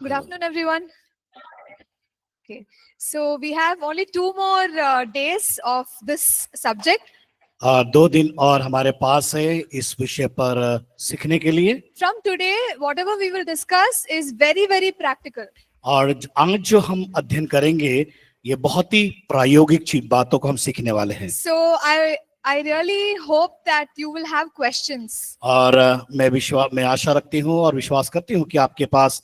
Good afternoon, everyone. Okay, so we have only 2 more days of this subject. 2 दिन और हमारे पास है इस विषय पर सीखने के लिए। From today, whatever we will discuss is very, very practical. और आज जो हम अध्ययन करेंगे ये बहुत ही प्रायोगिक बातों को हम सीखने वाले हैं। So I really hope that you will have questions. और मैं आशा रखती हूँ और विश्वास करती हूँ कि आपके पास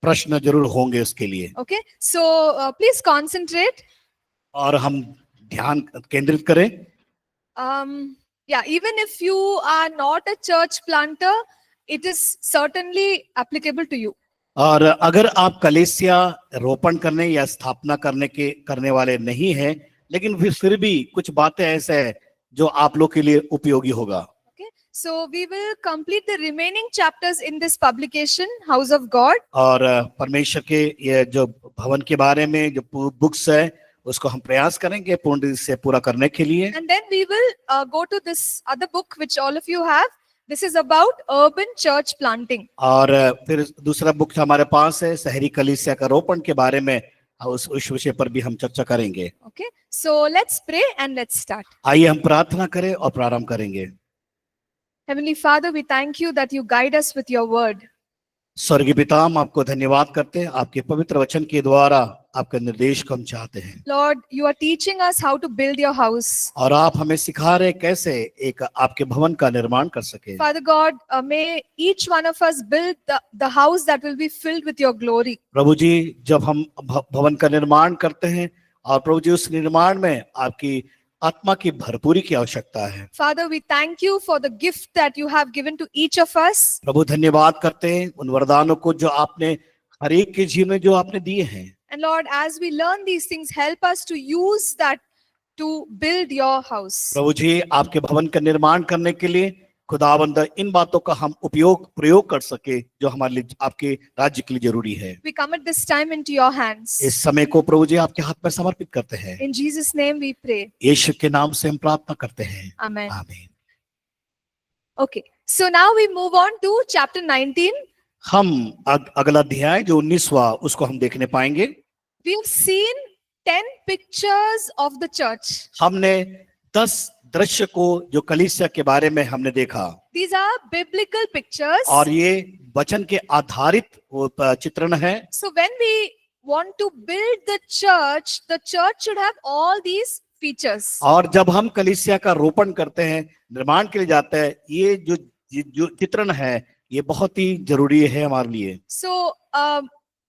प्रश्न जरूर होंगे उसके लिए। Okay, so please concentrate. और हम ध्यान केंद्रित करें। Yeah, even if you are not a church planter, it is certainly applicable to you. और अगर आप कलीसिया रोपण करने या स्थापना करने वाले नहीं हैं, लेकिन फिर भी कुछ बातें ऐसे हैं जो आप लोग के लिए उपयोगी होगा। Okay, so we will complete the remaining chapters in this publication, House of God. और परमेश्वर के ये जो भवन के बारे में जो बुक्स है उसको हम प्रयास करेंगे पूर्ण से पूरा करने के लिए। And then we will go to this other book which all of you have. This is about urban church planting. और फिर दूसरा बुक हमारे पास है शहरी कलीसिया का रोपण के बारे में, उस विषय पर भी हम चर्चा करेंगे। Okay, so let's pray and let's start. आइए हम प्रार्थना करें और प्रारंभ करेंगे। Heavenly Father, we thank you that you guide us with your word. स्वर्गीय पिता, हम आपको धन्यवाद करते हैं, आपके पवित्र वचन के द्वारा आपके निर्देश को हम चाहते हैं। Lord, you are teaching us how to build your house. और आप हमें सिखा रहे कैसे एक आपके भवन का निर्माण कर सके। Father God, may each one of us build the house that will be filled with your glory. प्रभु जी, जब हम भवन का निर्माण करते हैं और प्रभु जी उस निर्माण में आपकी आत्मा की भरपूरी की आवश्यकता है। Father, we thank you for the gift that you have given to each of us. प्रभु धन्यवाद करते हैं उन वरदानों को जो आपने हर एक के जीवन में जो आपने दिए हैं। And Lord, as we learn these things, help us to use that to build your house. प्रभु जी, आपके भवन का निर्माण करने के लिए खुदावंद इन बातों का हम प्रयोग कर सके जो हमारे लिए आपके राज्य के लिए जरूरी है। We commit this time into your hands. इस समय को प्रभु जी आपके हाथ में समर्पित करते हैं। In Jesus' name we pray. यीशु के नाम से हम प्रार्थना करते हैं। Amen. आमीन। Okay, so now we move on to chapter 19. हम अगला अध्याय जो 19वां उसको हम देखने पाएंगे। We have seen 10 pictures of the church. हमने 10 दृश्य को जो कलीसिया के बारे में हमने देखा। These are biblical pictures. और ये वचन के आधारित चित्रण है। So when we want to build the church should have all these features. और जब हम कलीसिया का रोपण करते हैं, निर्माण के लिए जाते हैं, ये जो चित्रण है ये बहुत ही जरूरी है हमारे लिए। So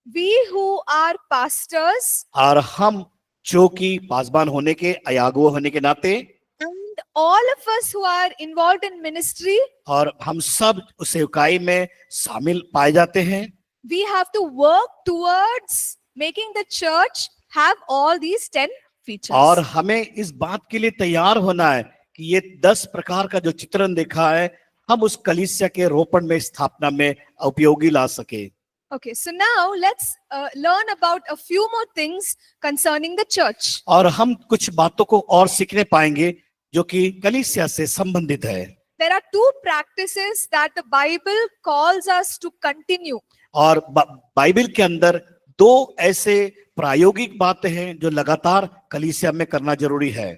we who are pastors और हम जो कि पासबान होने के अयागुआ होने के नाते and all of us who are involved in ministry, और हम सब उस सेवकाई में शामिल पाए जाते हैं। we have to work towards making the church have all these 10 features. और हमें इस बात के लिए तैयार होना है कि ये 10 प्रकार का जो चित्रण देखा है हम उस कलीसिया के रोपण में स्थापना में उपयोगी ला सके। Okay, so now let's learn about a few more things concerning the church. और हम कुछ बातों को और सीखने पाएंगे जो कि कलीसिया से संबंधित है। There are 2 practices that the Bible calls us to continue. और बाइबल के अंदर 2 ऐसे प्रायोगिक बातें हैं जो लगातार कलीसिया में करना जरूरी है।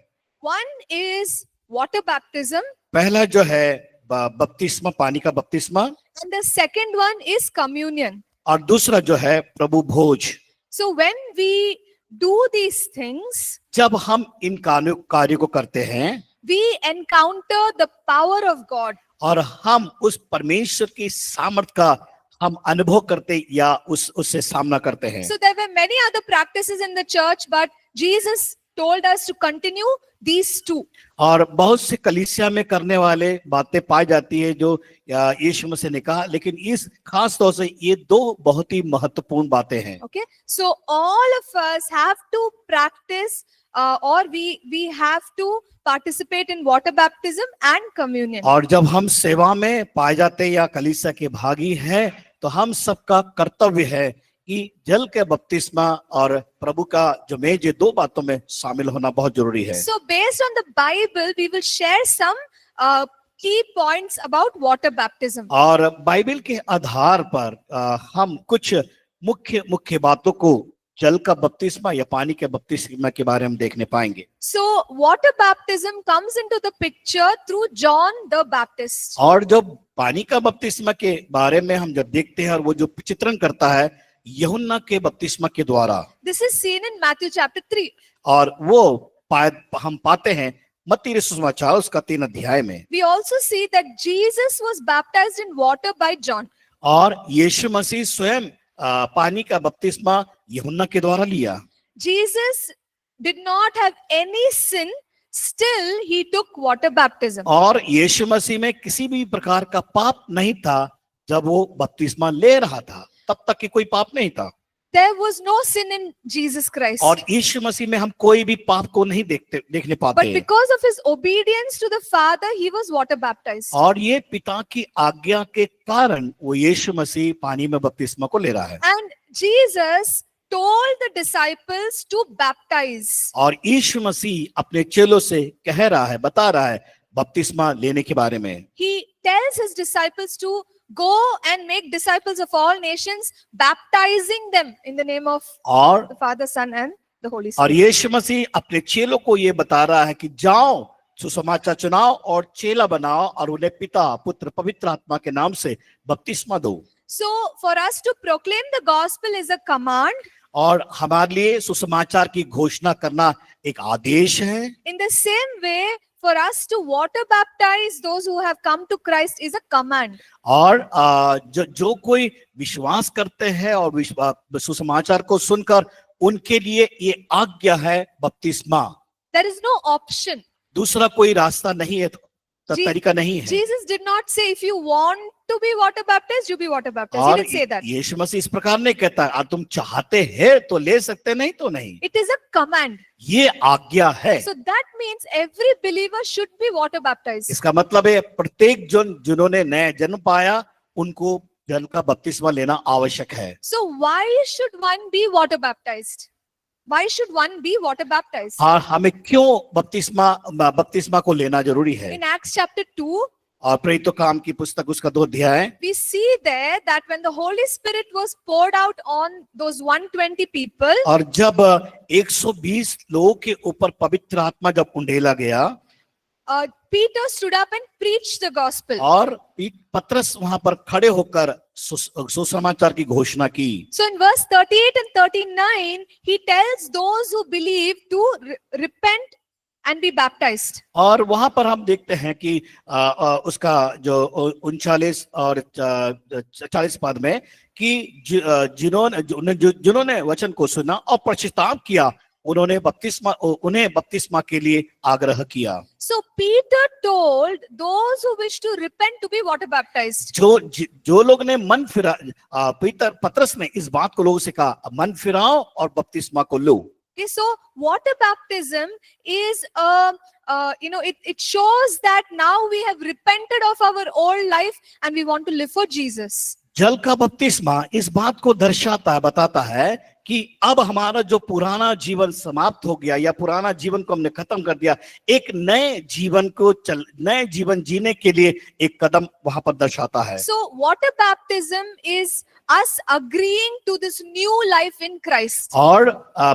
One is water baptism. पहला जो है बपतिस्मा, पानी का बपतिस्मा। And the second one is communion. और दूसरा जो है प्रभु भोज। So when we do these things, जब हम इन कार्यों को करते हैं we encounter the power of God. और हम उस परमेश्वर की सामर्थ का हम अनुभव करते या उससे सामना करते हैं। So there were many other practices in the church, but Jesus told us to continue these 2. और बहुत से कलीसिया में करने वाले बातें पाई जाती है जो यीशु मसीह ने कहा, लेकिन इस खास तौर से ये 2 बहुत ही महत्वपूर्ण बातें हैं। Okay, so all of us have to practice or we have to participate in water baptism and communion. और जब हम सेवा में पाए जाते हैं या कलीसिया के भागी हैं तो हम सबका कर्तव्य है कि जल के बपतिस्मा और प्रभु का जो मेज, ये 2 बातों में शामिल होना बहुत जरूरी है। So based on the Bible, we will share some key points about water baptism. और बाइबल के आधार पर हम कुछ मुख्य मुख्य बातों को जल का बपतिस्मा या पानी के बपतिस्मा के बारे में देखने पाएंगे। So, water baptism comes into the picture through John the Baptist. और जब पानी का बपतिस्मा के बारे में हम जब देखते हैं और वो जो चित्रण करता है यूहन्ना के बपतिस्मा के द्वारा, This is seen in Matthew chapter 3. और वो हम पाते हैं मत्ती रचित सुसमाचार उसका 3 अध्याय में। We also see that Jesus was baptized in water by John. और यीशु मसीह स्वयं पानी का बपतिस्मा यूहन्ना के द्वारा लिया। Jesus did not have any sin, still he took water baptism. और यीशु मसीह में किसी भी प्रकार का पाप नहीं था जब वो बपतिस्मा ले रहा था, तब तक कि कोई पाप नहीं था। There was no sin in Jesus Christ. और यीशु मसीह में हम कोई भी पाप को नहीं देखने But पाते। because of his obedience to the Father, he was water baptized. और ये पिता की आज्ञा के कारण वो यीशु मसीह पानी में बपतिस्मा को ले रहा है। And Jesus told the disciples to baptize. और यीशु मसीह अपने चेलों से कह रहा है, बता रहा है बपतिस्मा लेने के बारे में। He tells his disciples to go and make disciples of all nations, baptizing them in the name of और the Father, Son, and the Holy और Spirit. यीशु मसीह अपने चेलों को ये बता रहा है कि जाओ सुसमाचार चुनाओ और चेला बनाओ और उन्हें पिता पुत्र पवित्र आत्मा के नाम से बपतिस्मा दो। So, for us to proclaim the gospel is a command. और हमारे लिए सुसमाचार की घोषणा करना एक आदेश है। In the same way, for us to water baptize those who have come to Christ is a command. और जो कोई विश्वास करते हैं और सुसमाचार को सुनकर उनके लिए ये आज्ञा है बपतिस्मा। There is no option. दूसरा कोई रास्ता नहीं है, तरीका नहीं है। Jesus did not say if you want to be water baptized, you be water baptized. He और didn't say that. यीशु मसीह इस प्रकार नहीं कहता तुम चाहते हैं तो ले सकते, नहीं तो नहीं। It is a command. ये आज्ञा है। So that means every believer should be water baptized. इसका मतलब है प्रत्येक जिन्होंने नया जन्म पाया उनको जल का बपतिस्मा लेना आवश्यक है। So why should one be water baptized? Why should one be water baptized? और हमें क्यों बपतिस्मा को लेना जरूरी है? In Acts chapter 2, और प्रेरितों काम की पुस्तक उसका 2 अध्याय, we see there that when the Holy Spirit was poured out on those 120 people, और जब 120 लोगों के ऊपर पवित्र आत्मा जब उंडेला गया, Peter stood up and preached the gospel. और पतरस वहां पर खड़े होकर सुसमाचार की घोषणा की। So in verse 38 and 39, he tells those who believe to repent and be baptized. और वहां पर हम देखते हैं कि उसका जो 39 और 40 पद में कि जिन्होंने वचन को सुना और पश्चाताप किया उन्हें बपतिस्मा के लिए आग्रह किया। So Peter told those who wish to repent to be water baptized. जो लोग ने मन फिरा, पतरस ने इस बात को लोगों से कहा मन फिराओ और बपतिस्मा को लो। Okay, so water baptism is it shows that now we have repented of our old life and we want to live for Jesus. जल का बपतिस्मा इस बात को दर्शाता है, बताता है कि अब हमारा जो पुराना जीवन समाप्त हो गया या पुराना जीवन को हमने खत्म कर दिया, एक नए जीवन जीने के लिए एक कदम वहां पर दर्शाता है। So water baptism is us agreeing to this new life in Christ. और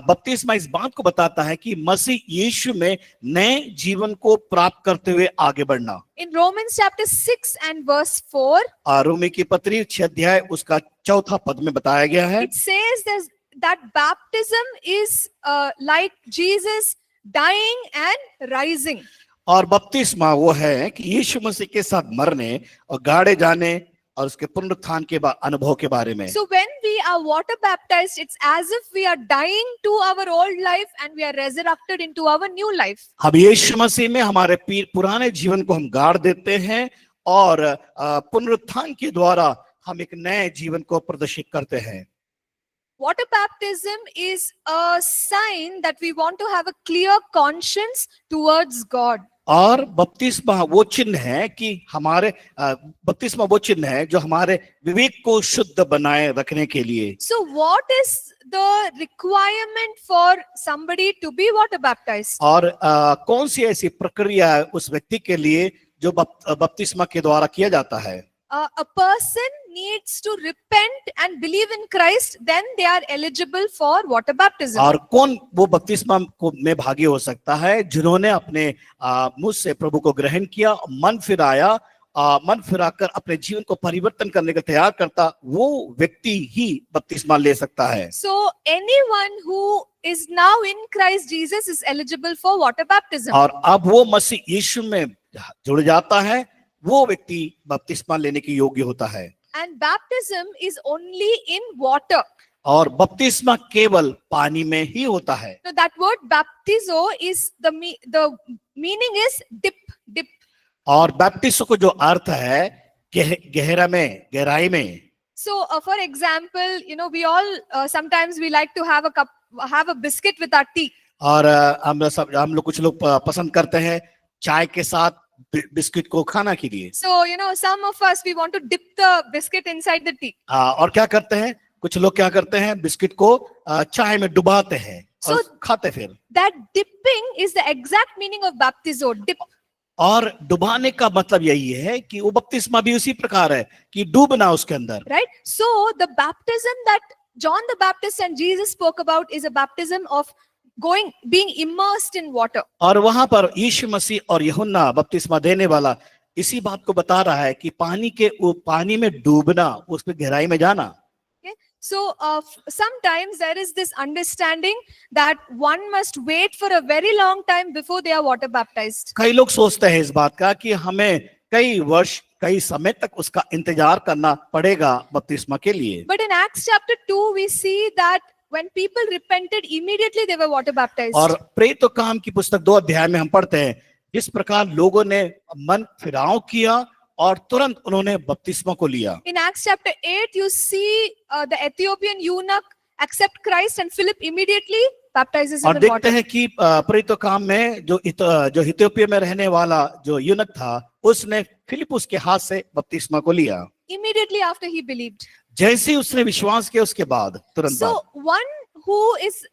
बपतिस्मा इस बात को बताता है कि मसीह यीशु में नए जीवन को प्राप्त करते हुए आगे बढ़ना। In Romans chapter 6 and verse 4, रोमी की पत्री 6 अध्याय उसका 4 पद में बताया गया है, it says that baptism is like Jesus dying and rising. और बपतिस्मा वो है कि यीशु मसीह के साथ मरने और गाड़े जाने और उसके पुनरुत्थान के अनुभव के बारे में। So when we are water baptized, it's as if we are dying to our old life and we are resurrected into our new life. हम यीशु मसीह में हमारे पुराने जीवन को हम गाड़ देते हैं और पुनरुत्थान के द्वारा हम एक नए जीवन को प्रदर्शित करते हैं। Water baptism is a sign that we want to have a clear conscience towards God. और बपतिस्मा वो चिन्ह है कि बपतिस्मा वो चिन्ह है जो हमारे विवेक को शुद्ध बनाए रखने के लिए। So what is the requirement for somebody to be water baptized? और कौन सी ऐसी प्रक्रिया है उस व्यक्ति के लिए जो बपतिस्मा के द्वारा किया जाता है। A person needs to repent and believe in Christ, then they are eligible for water baptism. और कौन वो बपतिस्मा को में भागी हो सकता है? जिन्होंने अपने मुंह से प्रभु को ग्रहण किया, मन फिराया, मन फिराकर अपने जीवन को परिवर्तन करने का तैयार करता, वो व्यक्ति ही बपतिस्मा ले सकता है। So anyone who is now in Christ Jesus is eligible for water baptism. और अब वो मसीह यीशु में जुड़ जाता है, वो व्यक्ति बपतिस्मा लेने के योग्य होता है। And baptism is only in water. और बपतिस्मा केवल पानी में ही होता है। So that word baptizo is the meaning is dip. और बैप्टिस्टो को जो अर्थ है गहरा में, गहराई में। So for example, we all sometimes we like to have a biscuit with our tea. और हम लोग कुछ लोग पसंद करते हैं चाय के साथ बिस्किट को खाना के लिए। So some of us we want to dip the biscuit inside the tea. और क्या करते हैं, कुछ लोग क्या करते हैं, बिस्किट को चाय में डुबाते हैं और खाते फिर। That dipping is the exact meaning of baptizo, dip. और डुबाने का मतलब यही है कि वो बपतिस्मा भी उसी प्रकार है कि डूबना उसके अंदर। Right? So the baptism that John the Baptist and Jesus spoke about is a baptism of being immersed in water. और वहां पर यीशु मसीह और यूहन्ना बपतिस्मा देने वाला इसी बात को बता रहा है कि पानी में डूबना, उस पे गहराई में जाना। Okay? So sometimes there is this understanding that one must wait for a very long time before they are water baptized. कई लोग सोचते हैं इस बात का कि हमें कई वर्ष, कई समय तक उसका इंतजार करना पड़ेगा बपतिस्मा के लिए। But in Acts chapter 2 we see that when people repented, immediately they were water baptized. और प्रेरितों काम की पुस्तक 2 अध्याय में हम पढ़ते हैं जिस प्रकार लोगों ने मन फिराव किया और तुरंत उन्होंने बपतिस्मा को लिया। In Acts chapter 8 you see the Ethiopian eunuch accept Christ and Philip immediately baptizes him और in water. देखते हैं कि प्रेरितों काम में जो इथियोपिया में रहने वाला जो यूनक था, उसने फिलिपुस के हाथ से बपतिस्मा को लिया। Immediately after he believed. जैसे ही उसने विश्वास किया उसके बाद, तुरंत So बाद। one who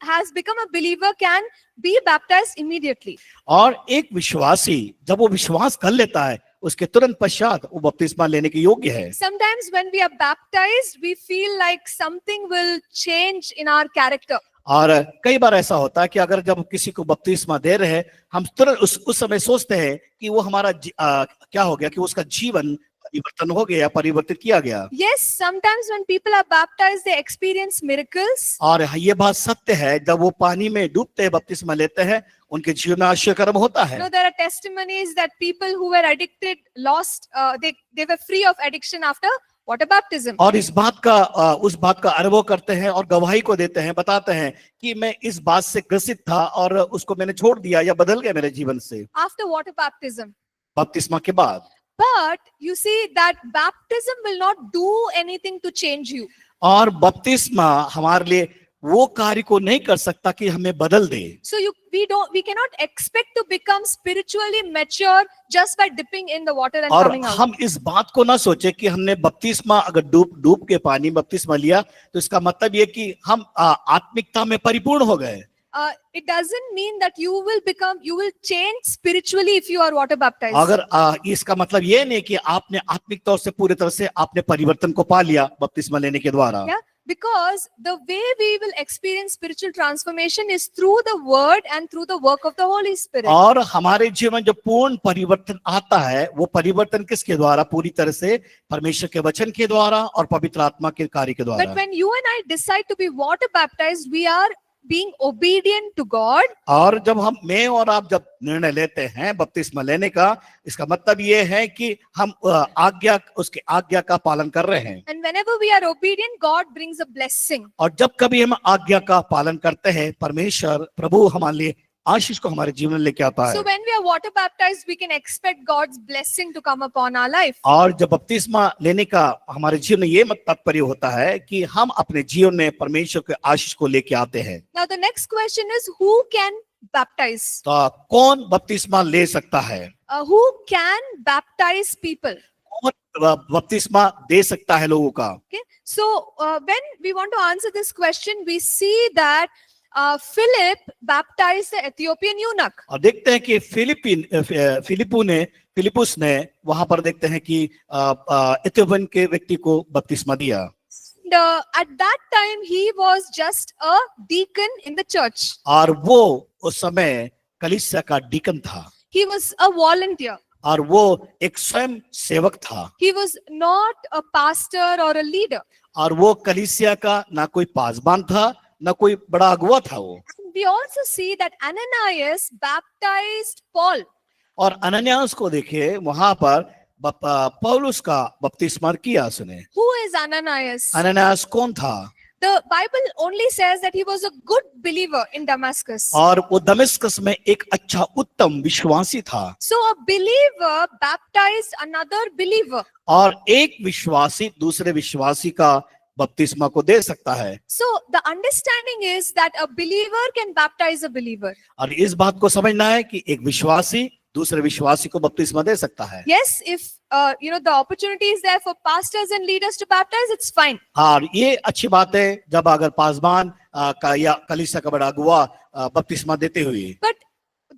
has become a believer can be baptized immediately. और एक विश्वासी जब वो विश्वास कर लेता है उसके तुरंत पश्चात वो बपतिस्मा लेने के योग्य है। Sometimes when we are baptized we feel like something will change in our character. और कई बार ऐसा होता है कि अगर जब किसी को बपतिस्मा दे रहे हैं, हम तुरंत उस समय सोचते हैं कि वो हमारा क्या हो गया, कि उसका जीवन परिवर्तन हो गया, परिवर्तित किया गया। Yes, sometimes when people are baptized they experience miracles. और ये बात सत्य है, जब वो पानी में डूबते हैं, बपतिस्मा लेते हैं, उनके जीवन में आश्चर्यकर्म होता है। There are testimonies that people who were addicted lost they were free of addiction after water baptism. और उस बात का अनुभव करते हैं और गवाही को देते हैं, बताते हैं कि मैं इस बात से ग्रसित था और उसको मैंने छोड़ दिया या बदल गया मेरे जीवन से After water baptism. बपतिस्मा के बाद। But you see that baptism will not do anything to change you. और बपतिस्मा हमारे लिए वो कार्य को नहीं कर सकता कि हमें बदल दे। So we cannot expect to become spiritually mature just by dipping in the water and और coming out. हम इस बात को ना सोचे कि हमने बपतिस्मा अगर डूब के पानी बपतिस्मा लिया तो इसका मतलब ये कि हम आत्मिकता में परिपूर्ण हो गए। It doesn't mean that you will change spiritually if you are water baptized. अगर इसका मतलब ये नहीं कि आपने आत्मिक तौर से पूरी तरह से आपने परिवर्तन को पा लिया बपतिस्मा लेने के द्वारा। Yeah, because the way we will experience spiritual transformation is through the word and through the work of the Holy Spirit. और हमारे जीवन जो पूर्ण परिवर्तन आता है वो परिवर्तन किसके द्वारा? पूरी तरह से परमेश्वर के वचन के द्वारा और पवित्र आत्मा के कार्य के द्वारा। But when you and I decide to be water baptized, we are being obedient to God. और जब मैं और आप जब निर्णय लेते हैं बपतिस्मा लेने का, इसका मतलब ये है कि हम उसके आज्ञा का पालन कर रहे हैं। And whenever we are obedient, God brings a blessing. और जब कभी हम आज्ञा का पालन करते हैं, परमेश्वर प्रभु हमारे लिए आशीष को हमारे जीवन में लेके आता है। So when we are water baptized, we can expect God's blessing to come upon our life. और जब बपतिस्मा लेने का हमारे जीवन में ये तात्पर्य होता है कि हम अपने जीवन में परमेश्वर के आशीष को लेके आते हैं। Now the next question is, who can baptize? तो कौन बपतिस्मा ले सकता है? Who can baptize people? कौन बपतिस्मा दे सकता है लोगों का? Okay, so when we want to answer this question, we see that Philip baptized the Ethiopian eunuch. और देखते हैं कि फिलिपू ने फिलिपुस ने वहां पर देखते हैं कि इथियोपियन के व्यक्ति को बपतिस्मा दिया। And, at that time, he was just a deacon in the church. और वो उस समय कलीसिया का डीकन था He was a volunteer. और वो एक स्वयं सेवक था He was not a pastor or a leader. और वो कलीसिया का ना कोई पासबान था ना कोई बड़ा अगुवा था वो। We also see that Ananias baptized Paul. और अनन्यास को देखिए वहां पर पौलुस का बपतिस्मा किया उसने। Who is Ananias? अनन्यास कौन था? The Bible only says that he was a good believer in Damascus. और वो दमिश्कस में एक अच्छा उत्तम विश्वासी था। So a believer baptized another believer. और एक विश्वासी दूसरे विश्वासी का बपतिस्मा को दे सकता है। So the understanding is that a believer can baptize a believer. और इस बात को समझना है कि एक विश्वासी दूसरे विश्वासी को बपतिस्मा दे सकता है। Yes, if the opportunity is there for pastors and leaders to baptize, it's fine. और ये अच्छी बात है जब अगर पासबान का या कलीसिया का बड़ा अगुवा बपतिस्मा देते हुए। But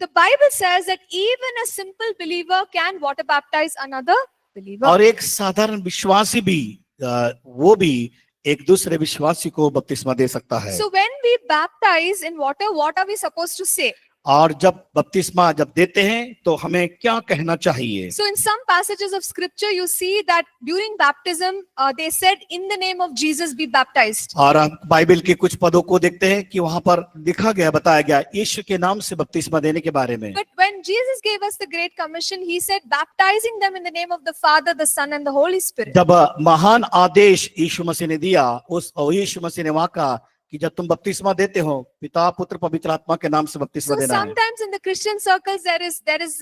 the Bible says that even a simple believer can water baptize another believer. और एक साधारण विश्वासी भी वो भी एक दूसरे विश्वासी को बपतिस्मा दे सकता है। So when we baptize in water, what are we supposed to say? और जब बपतिस्मा जब देते हैं तो हमें क्या कहना चाहिए? So in some passages of scripture, you see that during baptism, they said, "In the name of Jesus, be baptized." और हम बाइबल के कुछ पदों को देखते हैं कि वहां पर लिखा गया बताया गया यीशु के नाम से बपतिस्मा देने के बारे में। But when Jesus gave us the Great Commission, he said, baptizing them in the name of the Father, the Son, and the Holy Spirit. जब महान आदेश यीशु मसीह ने दिया उस यीशु मसीह ने वहां कहा कि जब तुम बपतिस्मा देते हो पिता पुत्र पवित्र आत्मा के नाम से बपतिस्मा So देना है। sometimes in the Christian circles, there is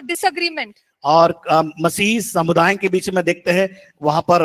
disagreement. और मसीह समुदाय के बीच में देखते हैं वहां पर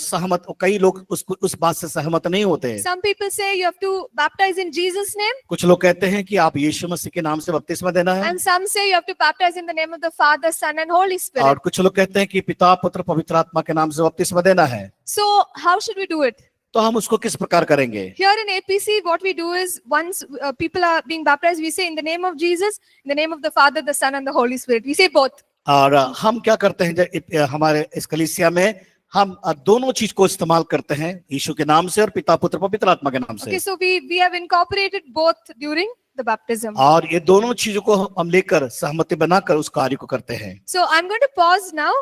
सहमत कई लोग उस बात से सहमत नहीं होते हैं। Some people say you have to baptize in Jesus' name, कुछ लोग कहते हैं कि आप यीशु मसीह के नाम से बपतिस्मा देना है and some say you have to baptize in the name of the Father, Son, and Holy Spirit. और कुछ लोग कहते हैं कि पिता पुत्र पवित्र आत्मा के नाम से बपतिस्मा देना है। So how should we do it? तो हम उसको किस प्रकार करेंगे? Here in APC, what we do is once people are being baptized, we say in the name of Jesus, in the name of the Father, the Son, and the Holy Spirit. We say both. और हम क्या करते हैं जब हमारे इस कलीसिया में हम दोनों चीज को इस्तेमाल करते हैं यीशु के नाम से और पिता पुत्र पवित्र आत्मा के नाम से। Okay, so we have incorporated both during the baptism. और ये दोनों चीजों को हम लेकर सहमति बनाकर उस कार्य को करते हैं। So I'm going to pause now.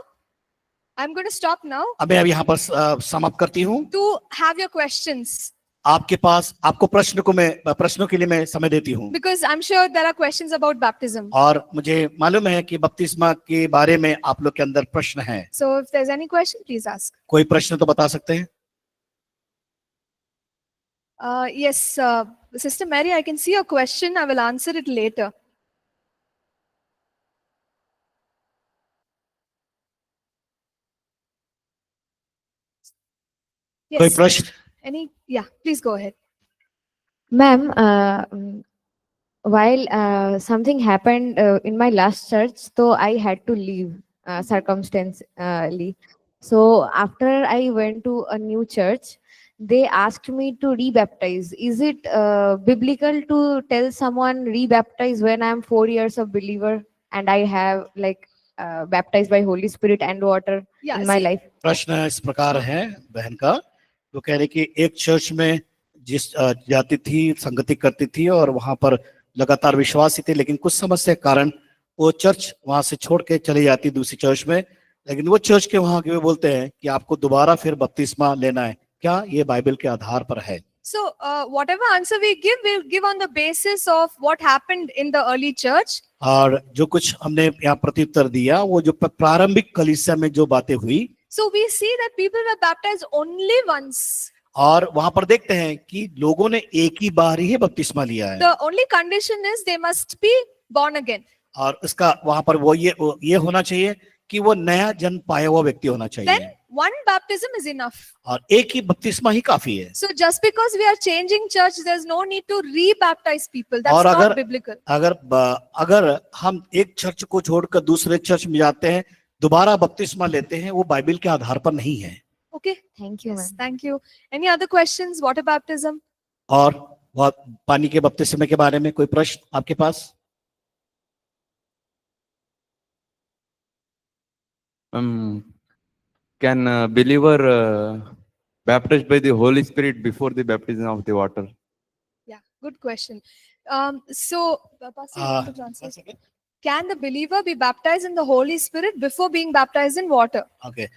I'm going to stop now अब मैं यहाँ पर समाप्त करती हूँ। to have your questions, आपके पास आपको प्रश्नों के लिए मैं समय देती हूँ because I'm sure there are questions about baptism. और मुझे मालूम है कि बपतिस्मा के बारे में आप लोग के अंदर प्रश्न है। So if there's any question, please ask. कोई प्रश्न तो बता सकते हैं? Yes, Sister Mary, I can see your question. I will answer it later. कोई Yes. प्रश्न? Yeah, please go ahead. Ma'am, while something happened in my last church, so I had to leave circumstantially. So after I went to a new church, they asked me to rebaptize. Is it biblical to tell someone rebaptize when I'm 4 years of believer and I have baptized by Holy Spirit and water Yeah, in my see, life? प्रश्न इस प्रकार है बहन का, वो कह रहे कि एक चर्च में जिस जाती थी संगति करती थी और वहां पर लगातार विश्वासी थे, लेकिन कुछ समस्या के कारण वो चर्च वहां से छोड़ के चली जाती दूसरी चर्च में, लेकिन वो चर्च के वहां के बोलते हैं कि आपको दोबारा फिर बपतिस्मा लेना है, क्या ये बाइबल के आधार पर है? So whatever answer we give, we'll give on the basis of what happened in the early church. और जो कुछ हमने यहाँ प्रत्युत्तर दिया वो जो प्रारंभिक कलीसिया में जो बातें हुई, So we see that people were baptized only once. और वहां पर देखते हैं कि लोगों ने एक ही बार ही बपतिस्मा लिया है। The only condition is they must be born again. और उसका वहां पर वो ये होना चाहिए कि वो नया जन्म पाया हुआ व्यक्ति होना चाहिए। Then one baptism is enough. और एक ही बपतिस्मा ही काफी है। So just because we are changing church, there's no need to rebaptize people. That's और not biblical. अगर हम एक चर्च को छोड़कर दूसरे चर्च में जाते हैं, दोबारा बपतिस्मा लेते हैं, वो बाइबल के आधार पर नहीं है। Okay. Thank you, Yes, ma'am. thank you. Any other questions? Water baptism? और पानी के बपतिस्मे के बारे में कोई प्रश्न आपके पास? Can a believer baptized by the Holy Spirit before the baptism of the water? Yeah, good question. So, Pastor, you want to answer? once again. Can the believer be baptized in the Holy Spirit before being baptized in water? Okay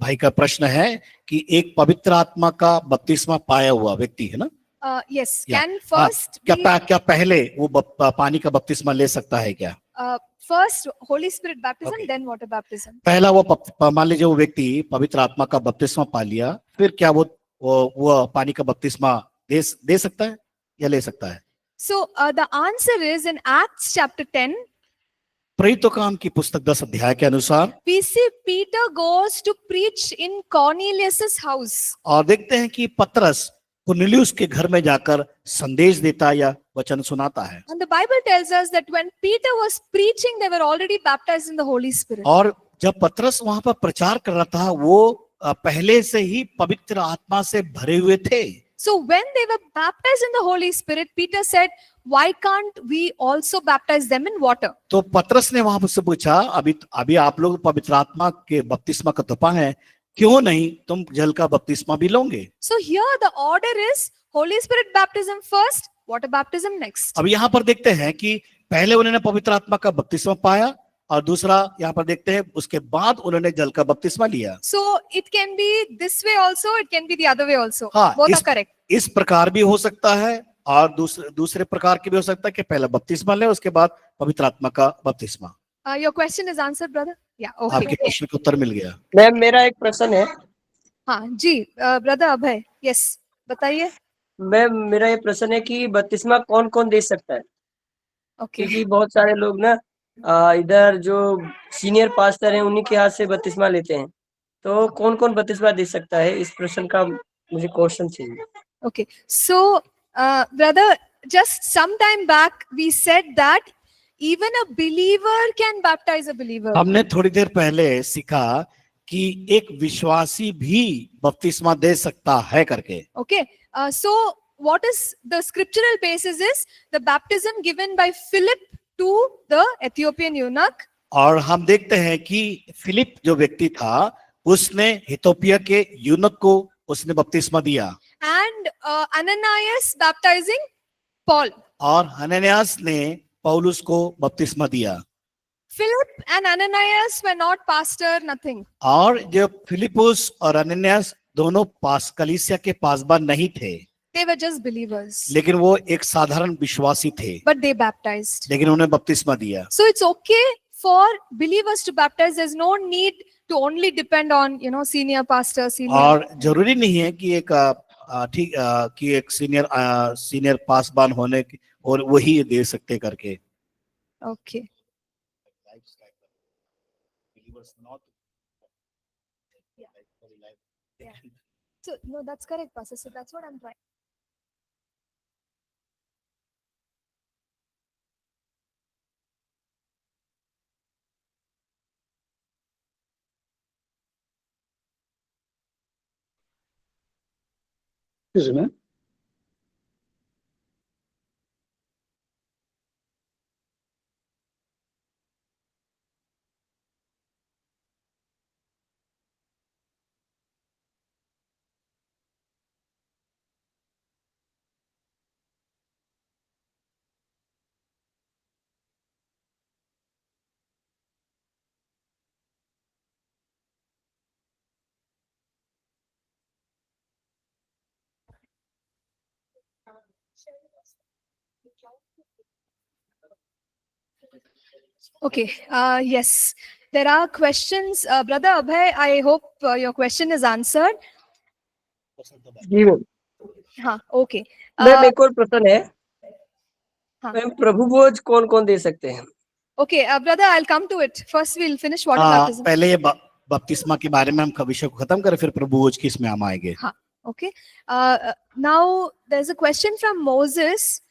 भाई का प्रश्न है कि एक पवित्र आत्मा का बपतिस्मा पाया हुआ व्यक्ति है ना, Yes. Yeah. Can first be, क्या पहले वो पानी का बपतिस्मा ले सकता है क्या? first Holy Spirit baptism, Okay. then water baptism? पहला वो मान लीजिए वो व्यक्ति पवित्र आत्मा का बपतिस्मा पा लिया, फिर क्या वो पानी का बपतिस्मा दे सकता है या ले सकता है? So the answer is in Acts chapter 10. प्रेरितों काम की पुस्तक 10 अध्याय के अनुसार We see Peter goes to preach in Cornelius's house. और देखते हैं कि पतरस कुरनेलियुस के घर में जाकर संदेश देता या वचन सुनाता है। And the Bible tells us that when Peter was preaching, they were already baptized in the Holy Spirit. और जब पतरस वहां पर प्रचार कर रहा था, वो पहले से ही पवित्र आत्मा से भरे हुए थे। So when they were baptized in the Holy Spirit, Peter said, why can't we also baptize them in water? तो पतरस ने वहां से पूछा, अभी आप लोग पवित्र आत्मा के बपतिस्मा का तोपा है, क्यों नहीं तुम जल का बपतिस्मा भी लोगे? So here the order is Holy Spirit baptism first, water baptism next. अब यहाँ पर देखते हैं कि पहले उन्होंने पवित्र आत्मा का बपतिस्मा पाया और दूसरा यहाँ पर देखते हैं उसके बाद उन्होंने जल का बपतिस्मा लिया। So it can be this way also, it can be the other way also. हाँ, Both are correct. इस प्रकार भी हो सकता है और दूसरे प्रकार की भी हो सकता है कि पहला बपतिस्मा ले, उसके बाद पवित्र आत्मा का बपतिस्मा। Your question is answered, brother? Yeah, okay. आपके प्रश्न का उत्तर मिल गया। मैम मेरा एक प्रश्न है। हाँ जी, ब्रदर अभय, यस, बताइए। मैम मेरा ये प्रश्न है कि बपतिस्मा कौन कौन दे सकता है? ओके, क्योंकि बहुत सारे लोग ना इधर जो सीनियर पास्टर हैं उन्हीं के हाथ से बपतिस्मा लेते हैं, तो कौन कौन बपतिस्मा दे सकता है? इस प्रश्न का मुझे क्वेश्चन चाहिए। okay. So, brother, just some time back we said that even a believer can baptize a believer. हमने थोड़ी देर पहले सीखा कि एक विश्वासी भी बपतिस्मा दे सकता है करके। Okay, so what is the scriptural basis is the baptism given by Philip to the Ethiopian eunuch. और हम देखते हैं कि फिलिप जो व्यक्ति था, उसने इथियोपिया के यूनुक को उसने बपतिस्मा दिया And Ananias baptizing Paul. और हनन्यास ने पौलुस को बपतिस्मा दिया। Philip and Ananias were not pastor, nothing. और जो फिलिपुस और हनन्यास दोनों कलीसिया के पासबान नहीं थे, They were just believers. लेकिन वो एक साधारण विश्वासी थे, But they baptized. लेकिन उन्हें बपतिस्मा दिया। So it's okay for believers to baptize. There's no need to only depend on, senior pastor, senior. और जरूरी नहीं है कि एक सीनियर पासबान होने और वही दे सकते करके। Okay. Yeah. So, no, that's correct, Pastor. So that's what I'm trying. Isn't it? Okay. Yes. There are questions. Brother Abhay, I hope your question is answered. जी मैम। हाँ, okay. मैम एक और प्रश्न है। हाँ. मैम प्रभु भोज कौन कौन दे सकते हैं? Okay, brother, I'll come to it. First, we'll finish water baptism. पहले ये बपतिस्मा के बारे में हम विषय को खत्म करें, फिर प्रभु भोज की इसमें हम आएंगे। Okay. Now, there's a question from Moses.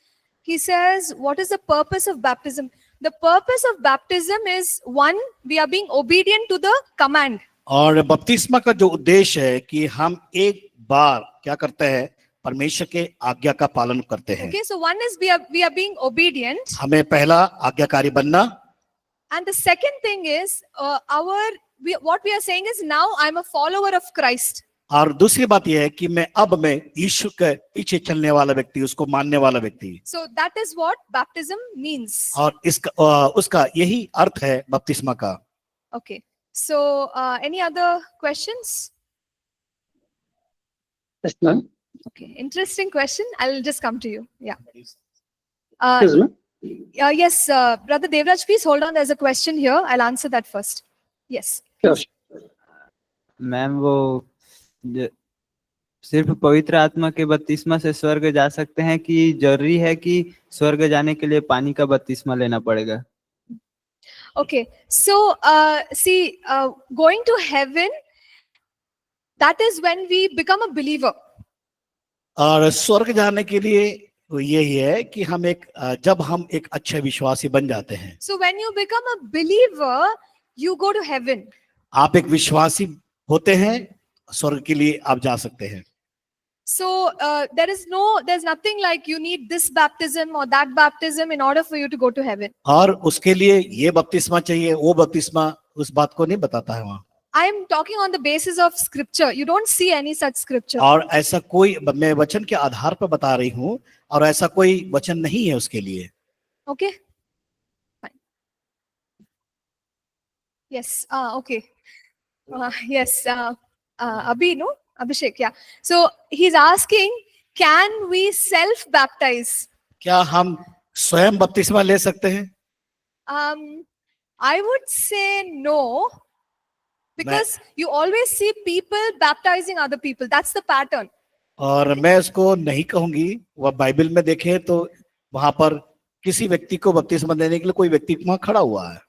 He says, what is the purpose of baptism? The purpose of baptism is, one, we are being obedient to the command. और बपतिस्मा का जो उद्देश्य है कि हम एक बार क्या करते हैं, परमेश्वर के आज्ञा का पालन करते हैं। Okay, so one is we are being obedient. हमें पहला आज्ञाकारी बनना, And the second thing is, what we are saying is now I'm a follower of Christ. और दूसरी बात यह है कि मैं यीशु के पीछे चलने वाला व्यक्ति, उसको मानने वाला व्यक्ति। So that is what baptism means. और उसका यही अर्थ है बपतिस्मा का। Okay. So any other questions? Yes, ma'am. Okay. Interesting question. I'll just come to you. Yeah. Excuse me. Yes, Brother Devraj, please hold on. There's a question here. I'll answer that first. Yes. Sure. Ma'am वो सिर्फ पवित्र आत्मा के बपतिस्मा से स्वर्ग जा सकते हैं कि जरूरी है कि स्वर्ग जाने के लिए पानी का बपतिस्मा लेना पड़ेगा? Okay. So, see, going to heaven, that is when we become a believer. और स्वर्ग जाने के लिए यही है कि जब हम एक अच्छे विश्वासी बन जाते हैं। So, when you become a believer, you go to heaven. आप एक विश्वासी होते हैं, स्वर्ग के लिए आप जा सकते हैं। So, there's nothing like you need this baptism or that baptism in order for you to go to heaven. और उसके लिए ये बपतिस्मा चाहिए, वो बपतिस्मा, उस बात को नहीं बताता है वहाँ। I'm talking on the basis of scripture. You don't see any such scripture. और ऐसा कोई, मैं वचन के आधार पर बता रही हूँ, और ऐसा कोई वचन नहीं है उसके लिए। Okay. Fine. Yes. Okay. Yes. Abhi, no? Abhishek, yeah. So he's asking, can we self-baptize? क्या हम स्वयं बपतिस्मा ले सकते हैं? I would say no, because you always see people baptizing other people. That's the pattern. और मैं उसको नहीं कहूंगी। वह बाइबल में देखें तो वहां पर किसी व्यक्ति को बपतिस्मा देने के लिए कोई व्यक्ति वहां खड़ा हुआ है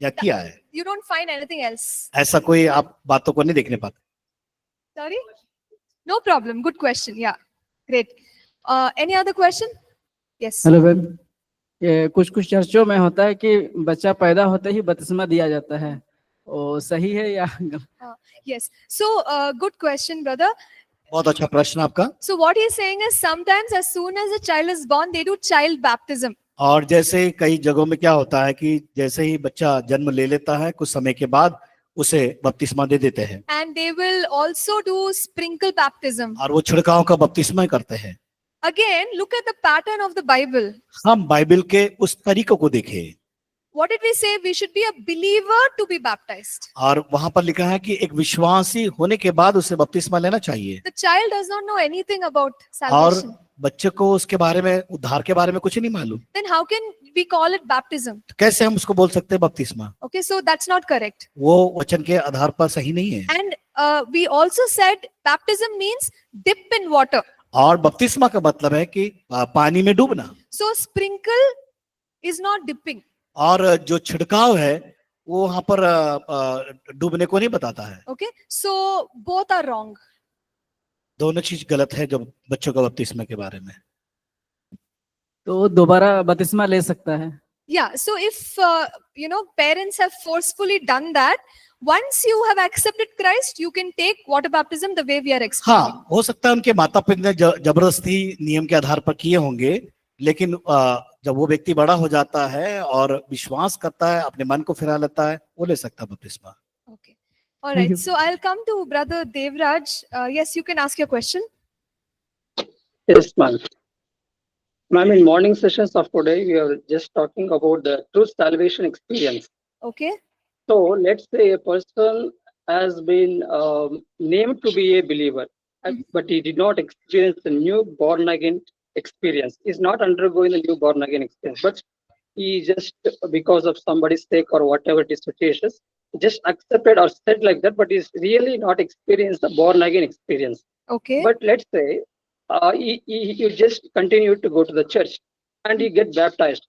या किया है। You don't find anything else. ऐसा कोई आप बातों को नहीं देखने पाते। Sorry? No problem. Good question. Yeah. Great. Any other question? Yes. Hello ma'am, ये कुछ चर्चों में होता है कि बच्चा पैदा होते ही बपतिस्मा दिया जाता है, वो सही है या? Yes. So, good question, brother. बहुत अच्छा प्रश्न आपका। So, what he's saying is sometimes as soon as a child is born, they do child baptism. और जैसे कई जगहों में क्या होता है कि जैसे ही बच्चा जन्म ले लेता है, कुछ समय के बाद उसे बपतिस्मा दे देते हैं। And they will also do sprinkle baptism. और वो छिड़काव का बपतिस्मा करते हैं। Again, look at the pattern of the Bible. हम बाइबल के उस तरीकों को देखें। What did we say? We should be a believer to be baptized. और वहां पर लिखा है कि एक विश्वासी होने के बाद उसे बपतिस्मा लेना चाहिए। The child does not know anything about और salvation. बच्चे को उसके बारे में, उद्धार के बारे में कुछ नहीं मालूम। Then how can we call it baptism? तो कैसे हम उसको बोल सकते हैं बपतिस्मा? Okay, so that's not correct. वो वचन के आधार पर सही नहीं है। And we also said baptism means dip in water. और बपतिस्मा का मतलब है कि पानी में डूबना। So sprinkle is not dipping. और जो छिड़काव है वो वहां पर डूबने को नहीं बताता है। Okay, so both are wrong. दोनों चीज गलत है जो बच्चों का बपतिस्मा के बारे में। तो दोबारा बपतिस्मा ले सकता है? Yeah, so if parents have forcefully done that, once you have accepted Christ, you can take water baptism the way we are explaining. हाँ, हो सकता है उनके माता पिता ने जबरदस्ती नियम के आधार पर किए होंगे, लेकिन जब वो व्यक्ति बड़ा हो जाता है और विश्वास करता है, अपने मन को फिरा लेता है, वो ले सकता है बपतिस्मा। Okay. All right. So I'll come to Brother Devraj. Yes, you can ask your question. Yes, ma'am. Ma'am, in morning sessions of today, we are just talking about the true salvation experience. Okay. So let's say a person has been named to be a believer, but he did not experience the new born again experience. He's not undergoing the new born again experience, but he just, because of somebody's sake or whatever it is situations, just accepted or said like that, but he's really not experienced the born again experience. Okay. But let's say he just continue to go to the church and he get baptized.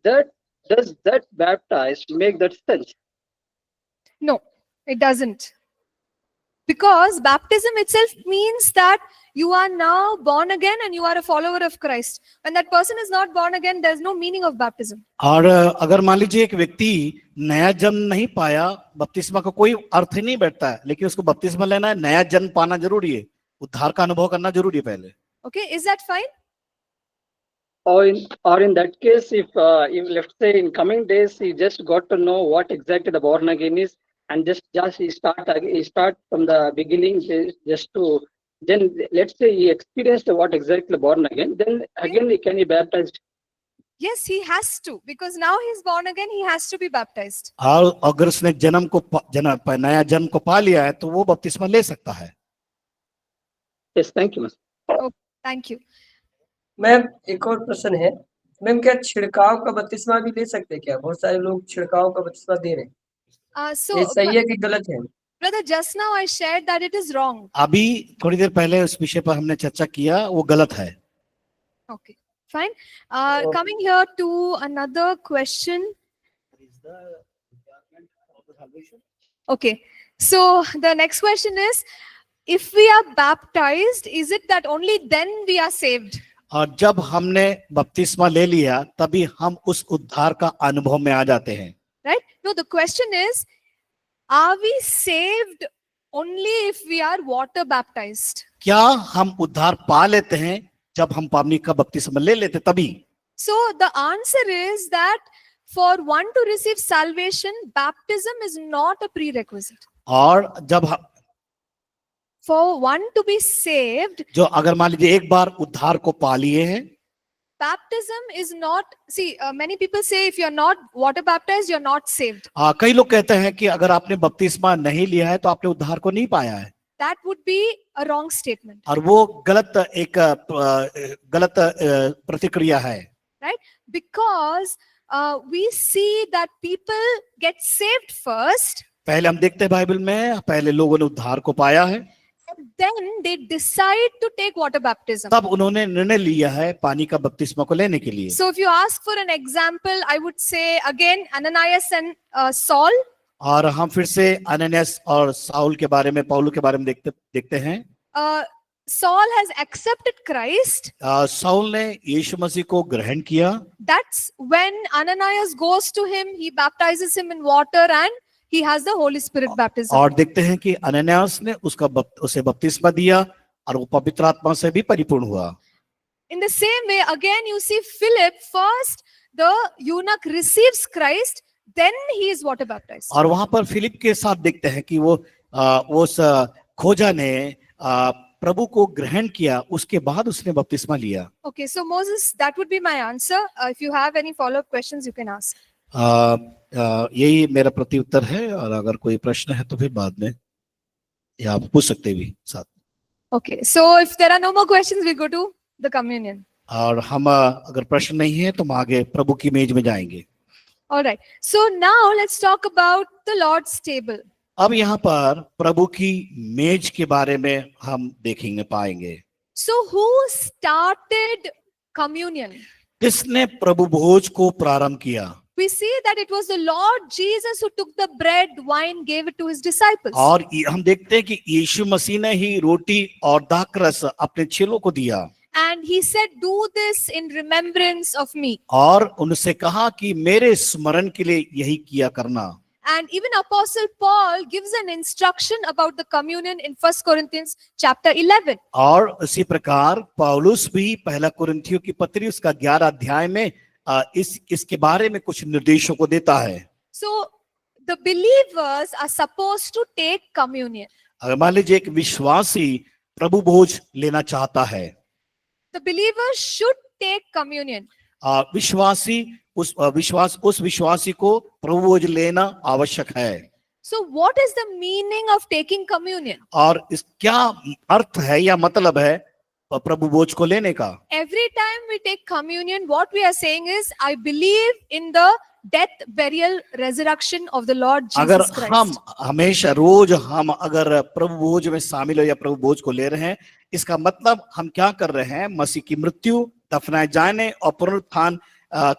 Does that baptized make that sense? No, it doesn't. Because baptism itself means that you are now born again and you are a follower of Christ. When that person is not born again, there's no meaning of baptism. और अगर मान लीजिए एक व्यक्ति नया जन्म नहीं पाया, बपतिस्मा का कोई अर्थ ही नहीं बैठता है, लेकिन उसको बपतिस्मा लेना है, नया जन्म पाना जरूरी है, उद्धार का अनुभव करना जरूरी है पहले। Okay, is that fine? or in that case, if let's say in coming days he just got to know what exactly the born again is, and just he start from the beginning, just to, then let's say he experienced what exactly born again, then again can he baptized? Yes, he has to, because now he's born again, he has to be baptized. और अगर उसने नया जन्म को पा लिया है तो वो बपतिस्मा ले सकता है। Yes, thank you. Thank you. Ma'am एक और प्रश्न है, मैम क्या छिड़काव का बपतिस्मा भी ले सकते हैं क्या? बहुत सारे लोग छिड़काव का बपतिस्मा दे रहे हैं, So, ये सही है कि गलत है? brother, just now I shared that it is wrong. अभी थोड़ी देर पहले उस विषय पर हमने चर्चा किया, वो गलत है। Okay, fine. Coming here to another question. Okay, so the next question is, if we are baptized, is it that only then we are saved? और जब हमने बपतिस्मा ले लिया तभी हम उस उद्धार का अनुभव में आ जाते हैं। Right? No, the question is, are we saved only if we are water baptized? क्या हम उद्धार पा लेते हैं जब हम पानी का बपतिस्मा ले लेते तभी? So the answer is that for one to receive salvation, baptism is not a prerequisite. और जब For one to be saved, जो अगर मान लीजिए एक बार उद्धार को पा लिए हैं, baptism is not, see, many people say if you're not water baptized, you're not saved. कई लोग कहते हैं कि अगर आपने बपतिस्मा नहीं लिया है तो आपने उद्धार को नहीं पाया है। That would be a wrong statement, और वो गलत प्रतिक्रिया है। right? Because we see that people get saved first, पहले हम देखते हैं बाइबल में, पहले लोगों ने उद्धार को पाया है, and then they decide to take water baptism. तब उन्होंने निर्णय लिया है पानी का बपतिस्मा को लेने के लिए। So if you ask for an example, I would say again Ananias and Saul. और हम फिर से अननियास और साउल के बारे में, पौलुस के बारे में देखते हैं। Saul has accepted Christ. Saul ने यीशु मसीह को ग्रहण किया। That's when Ananias goes to him, he baptizes him in water and he has the Holy Spirit baptism. और देखते हैं कि अननियास ने उसे बपतिस्मा दिया और वो पवित्र आत्मा से भी परिपूर्ण हुआ। In the same way, again you see Philip, first the eunuch receives Christ, then he is water baptized. और वहां पर फिलिप के साथ देखते हैं कि वो उस खोजा ने प्रभु को ग्रहण किया, उसके बाद उसने बपतिस्मा लिया। Okay, so Moses, that would be my answer. If you have any follow-up questions, you can ask. यही मेरा प्रत्युत्तर है, और अगर कोई प्रश्न है तो फिर बाद में या आप पूछ सकते भी साथ। Okay, so if there are no more questions, we go to the communion. और हम अगर प्रश्न नहीं है तो हम आगे प्रभु की मेज में जाएंगे। All right. So now let's talk about the Lord's table. अब यहाँ पर प्रभु की मेज के बारे में हम देखेंगे, पाएंगे। So who started communion? किसने प्रभु भोज को प्रारंभ किया? We see that it was the Lord Jesus who took the bread, wine, gave it to his disciples. और हम देखते हैं कि यीशु मसीह ने ही रोटी और दाखरस अपने चेलों को दिया। And he said, do this in remembrance of me. और उनसे कहा कि मेरे स्मरण के लिए यही किया करना। And even Apostle Paul gives an instruction about the communion in 1 Corinthians chapter 11. और उसी प्रकार पौलुस भी पहला कुरिन्थियों की पत्री उसका 11 अध्याय में इसके बारे में कुछ निर्देशों को देता है। So the believers are supposed to take communion. अगर मान लीजिए एक विश्वासी प्रभु भोज लेना चाहता है, The believers should take communion. उस विश्वासी को प्रभु भोज लेना आवश्यक है। So what is the meaning of taking communion? और इस क्या अर्थ है या मतलब है प्रभु भोज को लेने का? Every time we take communion, what we are saying is, I believe in the death, burial, resurrection of the Lord अगर Jesus Christ. हम हमेशा रोज हम अगर प्रभु भोज में शामिल हो या प्रभु भोज को ले रहे हैं, इसका मतलब हम क्या कर रहे हैं? मसीह की मृत्यु, दफनाए जाने और पुनरुत्थान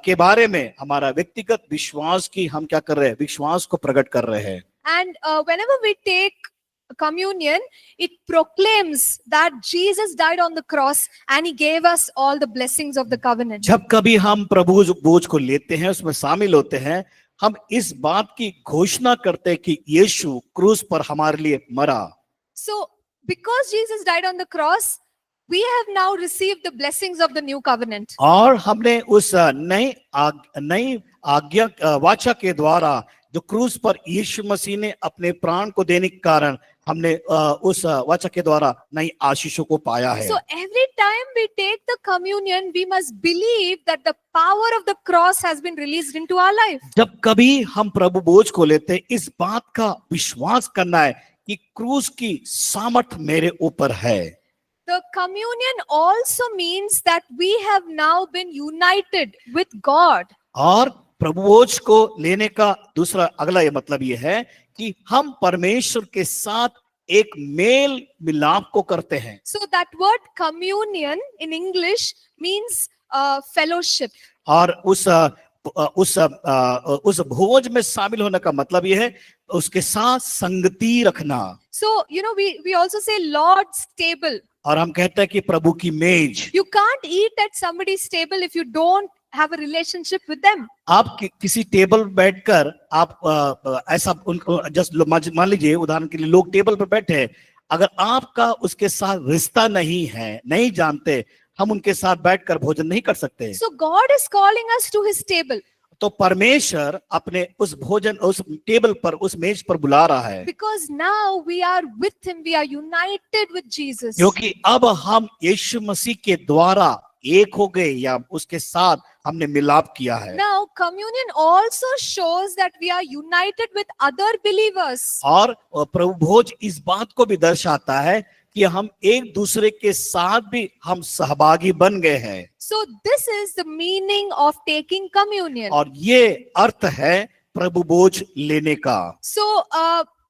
के बारे में हमारा व्यक्तिगत विश्वास की हम क्या कर रहे हैं? विश्वास को प्रकट कर रहे हैं। And whenever we take communion, it proclaims that Jesus died on the cross and he gave us all the blessings of the covenant. जब कभी हम प्रभु भोज को लेते हैं, उसमें शामिल होते हैं, हम इस बात की घोषणा करते हैं कि यीशु क्रूस पर हमारे लिए मरा। So because Jesus died on the cross, we have now received the blessings of the new covenant. और हमने उस नई आज्ञा वाचा के द्वारा जो क्रूस पर यीशु मसीह ने अपने प्राण को देने के कारण हमने उस वाचा के द्वारा नई आशीषों को पाया है। So every time we take the communion, we must believe that the power of the cross has been released into our life. जब कभी हम प्रभु बोझ को लेते हैं, इस बात का विश्वास करना है कि क्रूस की सामर्थ मेरे ऊपर है। The communion also means that we have now been united with God. और प्रभु बोझ को लेने का दूसरा अगला ये मतलब ये है कि हम परमेश्वर के साथ एक मेल मिलाप को करते हैं। So that word communion in English means fellowship. और उस भोज में शामिल होने का मतलब ये है उसके साथ संगति रखना। So we also say Lord's table. और हम कहते हैं कि प्रभु की मेज। You can't eat at somebody's table if you don't have a relationship with them. आप किसी टेबल बैठकर आप ऐसा उनको जस्ट मान लीजिए उदाहरण के लिए लोग टेबल पर बैठे हैं, अगर आपका उसके साथ रिश्ता नहीं है, नहीं जानते, हम उनके साथ बैठकर भोजन नहीं कर सकते। So God is calling us to his table. तो परमेश्वर अपने उस भोजन उस टेबल पर उस मेज पर बुला रहा है। Because now we are with him, we are united with Jesus. क्योंकि अब हम यीशु मसीह के द्वारा एक हो गए या उसके साथ हमने मिलाप किया है। Now communion also shows that we are united with other believers. और प्रभु भोज इस बात को भी दर्शाता है कि हम एक दूसरे के साथ भी हम सहभागी बन गए हैं। So this is the meaning of taking communion. और ये अर्थ है प्रभु भोज लेने का। So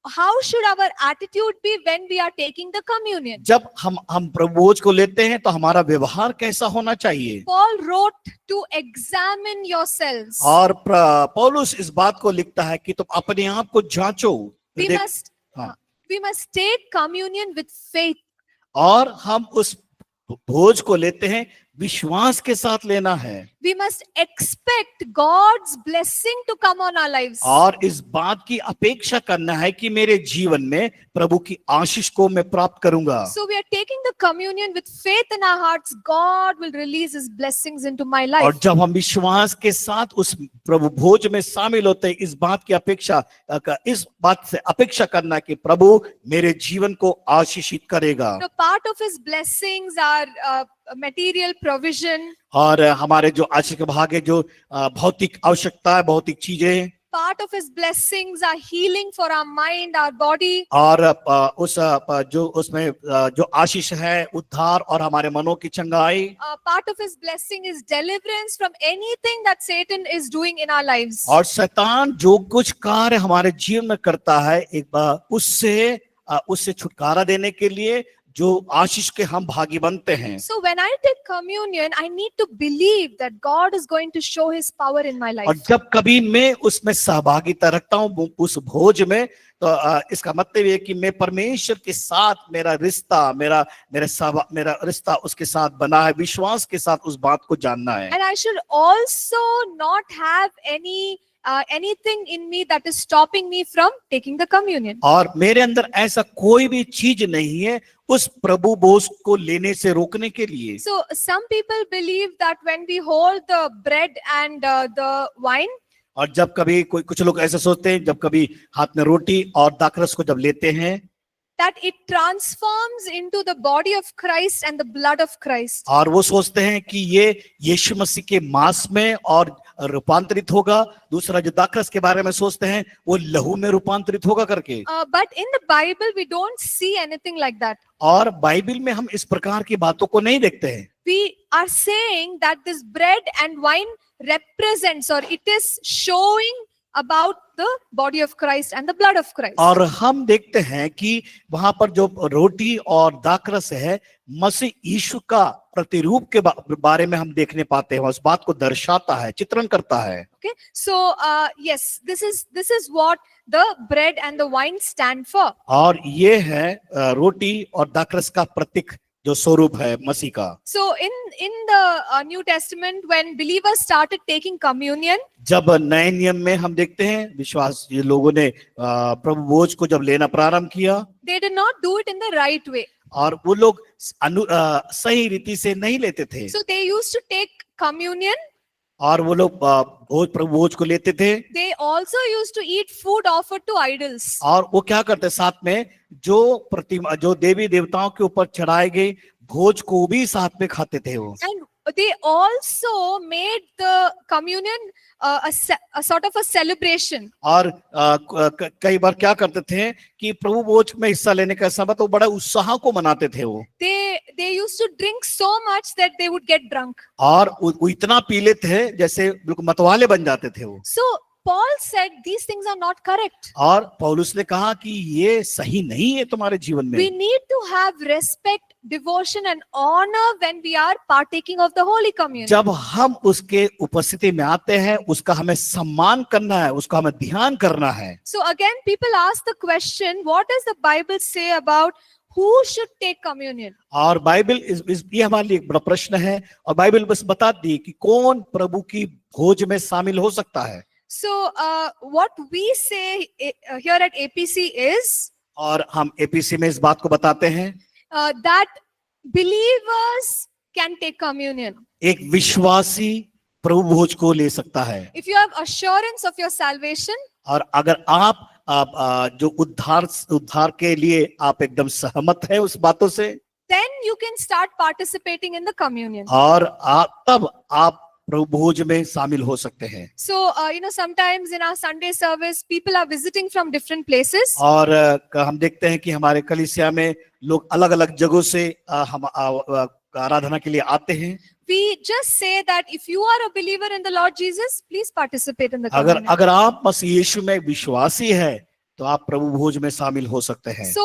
how should our attitude be when we are taking the communion? जब हम प्रभु भोज को लेते हैं तो हमारा व्यवहार कैसा होना चाहिए? Paul wrote to examine yourselves. और पौलुस इस बात को लिखता है कि तुम अपने आप को जांचो। We must take communion with faith. और हम उस भोज को लेते हैं विश्वास के साथ लेना है। We must expect God's blessing to come on our lives. और इस बात की अपेक्षा करना है कि मेरे जीवन में प्रभु की आशीष को मैं प्राप्त करूंगा। So we are taking the communion with faith in our hearts. God will release his blessings into my life. और जब हम विश्वास के साथ उस प्रभु भोज में शामिल होते हैं, इस बात से अपेक्षा करना कि प्रभु मेरे जीवन को आशीषित करेगा। The part of his blessings are material provision. और हमारे जो आशीष के भाग है जो भौतिक आवश्यकता है, भौतिक चीजें। Part of his blessings are healing for our mind, our body. और उसमें जो आशीष है उद्धार और हमारे मनों की चंगाई। Part of his blessing is deliverance from anything that Satan is doing in our lives. और शैतान जो कुछ कार्य हमारे जीवन में करता है, एक बार उससे छुटकारा देने के लिए जो आशीष के हम भागी बनते हैं। So when I take communion, I need to believe that God is going to show his power in my life. और जब कभी मैं उसमें सहभागिता रखता हूँ उस भोज में, तो इसका मतलब ये कि मैं परमेश्वर के साथ मेरा रिश्ता उसके साथ बना है, विश्वास के साथ उस बात को जानना है। And I should also not have anything in me that is stopping me from taking the communion. और मेरे अंदर ऐसा कोई भी चीज नहीं है उस प्रभु भोज को लेने से रोकने के लिए। So some people believe that when we hold the bread and the wine, और जब कभी कुछ लोग ऐसा सोचते हैं, जब कभी हाथ में रोटी और दाखरस को जब लेते हैं, that it transforms into the body of Christ and the blood of Christ. और वो सोचते हैं कि ये यीशु मसीह के मांस में और रूपांतरित होगा। दूसरा जो दाखरस के बारे में सोचते हैं वो लहू में रूपांतरित होगा करके। But in the Bible we don't see anything like that. और बाइबल में हम इस प्रकार की बातों को नहीं देखते हैं। We are saying that this bread and wine represents, or it is showing about the body of Christ and the blood of Christ. और हम देखते हैं कि वहां पर जो रोटी और दाखरस है मसीह यीशु का प्रतिरूप के बारे में हम देखने पाते हैं, उस बात को दर्शाता है, चित्रण करता है। Okay, so yes, this is what the bread and the wine stand for. और ये है रोटी और दाखरस का प्रतीक जो स्वरूप है मसीह का। So in the New Testament, when believers started taking communion, जब नए नियम में हम देखते हैं विश्वास ये लोगों ने प्रभु भोज को जब लेना प्रारंभ किया, they did not do it in the right way. और वो लोग सही रीति से नहीं लेते थे So they used to take communion. और वो लोग प्रभु भोज को लेते थे They also used to eat food offered to idols. और वो क्या करते साथ में जो देवी देवताओं के ऊपर चढ़ाए गए भोज को भी साथ में खाते थे वो And they also made the communion a sort of a celebration. और कई बार क्या करते थे कि प्रभु भोज में हिस्सा लेने का समय तो बड़ा उत्साह को मनाते थे वो They used to drink so much that they would get drunk. और वो इतना पी लेते थे जैसे बिल्कुल मतवाले बन जाते थे वो So Paul said these things are not correct. और पौलुस ने कहा कि ये सही नहीं है तुम्हारे जीवन We में need to have respect, devotion and honor when we are partaking of the Holy Communion. जब हम उसके उपस्थिति में आते हैं उसका हमें सम्मान करना है उसका हमें ध्यान करना है So again, people ask the question, what does the Bible say about who should take communion? और बाइबल ये हमारे लिए एक बड़ा प्रश्न है और बाइबल बस बता दी कि कौन प्रभु की भोज में शामिल हो सकता है So what we say here at APC is और हम एपीसी में इस बात को बताते हैं that believers can take communion. एक विश्वासी प्रभु भोज को ले सकता है If you have assurance of your salvation, और अगर आप जो उद्धार के लिए आप एकदम सहमत हैं उस बातों से then you can start participating in the communion. और तब आप प्रभु भोज में शामिल हो सकते हैं So, sometimes in our Sunday service, people are visiting from different places. और हम देखते हैं कि हमारे कलीसिया में लोग अलग अलग जगहों से हम आराधना के लिए आते हैं We just say that if you are a believer in the Lord Jesus, please participate in the communion. अगर आप मसीह यीशु में विश्वासी है तो आप प्रभु भोज में शामिल हो सकते हैं So,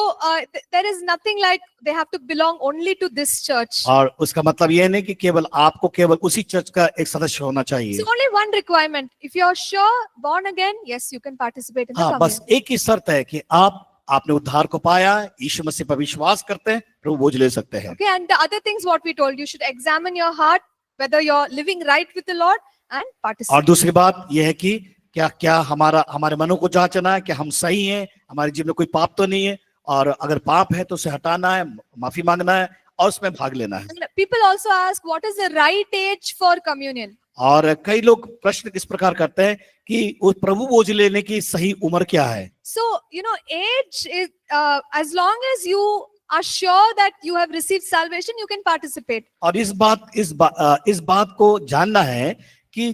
there is nothing like they have to belong only to this church. और उसका मतलब यह नहीं कि आपको केवल उसी चर्च का एक सदस्य होना चाहिए So, only one requirement. If you are sure, born again, yes, you can participate in the हाँ बस communion. एक ही शर्त है कि आपने उद्धार को पाया यीशु मसीह पर विश्वास करते हैं प्रभु भोज ले सकते हैं Okay, and the other things what we told, you should examine your heart, whether you're living right with the Lord and और participate. दूसरी बात यह है कि क्या हमारे मनों को जांचना है कि हम सही हैं हमारे जीवन में कोई पाप तो नहीं है और अगर पाप है तो उसे हटाना है माफी मांगना है और उसमें भाग लेना है And people also ask, what is the right age for communion? और कई लोग प्रश्न इस प्रकार करते हैं कि उस प्रभु भोज लेने की सही उम्र क्या है So, age is, as long as you are sure that you have received salvation, you can participate. और इस बात को जानना है कि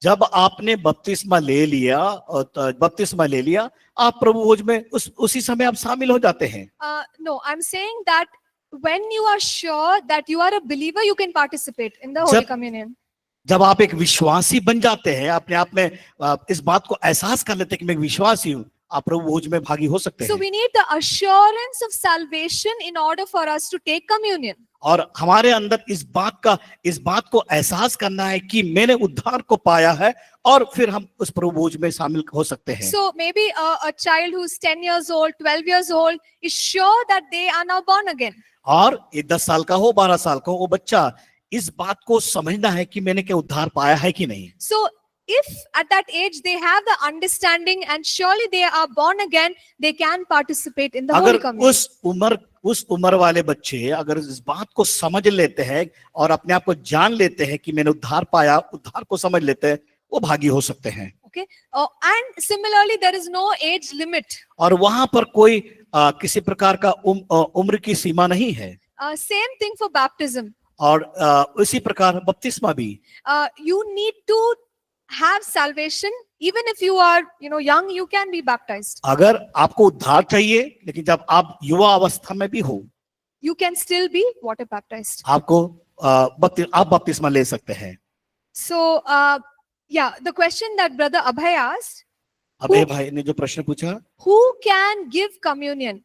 जब आपने बपतिस्मा ले लिया आप प्रभु भोज में उसी समय आप शामिल हो जाते हैं No, I'm saying that when you are sure that you are a believer, you can participate in the Holy Jab- Communion. जब आप एक विश्वासी बन जाते हैं अपने आप में इस बात को एहसास कर लेते हैं कि मैं एक विश्वासी हूँ आप प्रभु भोज में भागी हो सकते So हैं we need the assurance of salvation in order for us to take communion. और हमारे अंदर इस बात को एहसास करना है कि मैंने उद्धार को पाया है और फिर हम उस प्रभु भोज में शामिल हो सकते हैं So maybe a child who's 10 years old, 12 years old is sure that they are now born again. और ये 10 साल का हो 12 साल का हो वो बच्चा इस बात को समझना है कि मैंने क्या उद्धार पाया है कि नहीं So if at that age they have the understanding and surely they are born again, they can participate in the Holy अगर Communion. उस उम्र वाले बच्चे अगर इस बात को समझ लेते हैं और अपने आप को जान लेते हैं कि मैंने उद्धार पाया उद्धार को समझ लेते हैं वो भागी हो सकते हैं Okay. And similarly, there is no age limit. और वहां पर कोई किसी प्रकार का उम्र की सीमा नहीं है Same thing for baptism. और उसी प्रकार बपतिस्मा भी You need to have salvation. Even if you are, young, you can be baptized. अगर आपको उद्धार चाहिए लेकिन जब आप युवा अवस्था में भी हो You can still be water baptized. आप बपतिस्मा ले सकते हैं So, the question that Brother Abhay asked, अबे भाई ने जो प्रश्न पूछा who can give communion?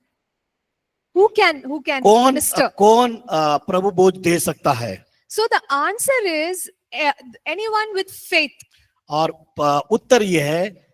Who can minister? कौन प्रभु भोज दे सकता है So the answer is anyone with faith. और उत्तर यह है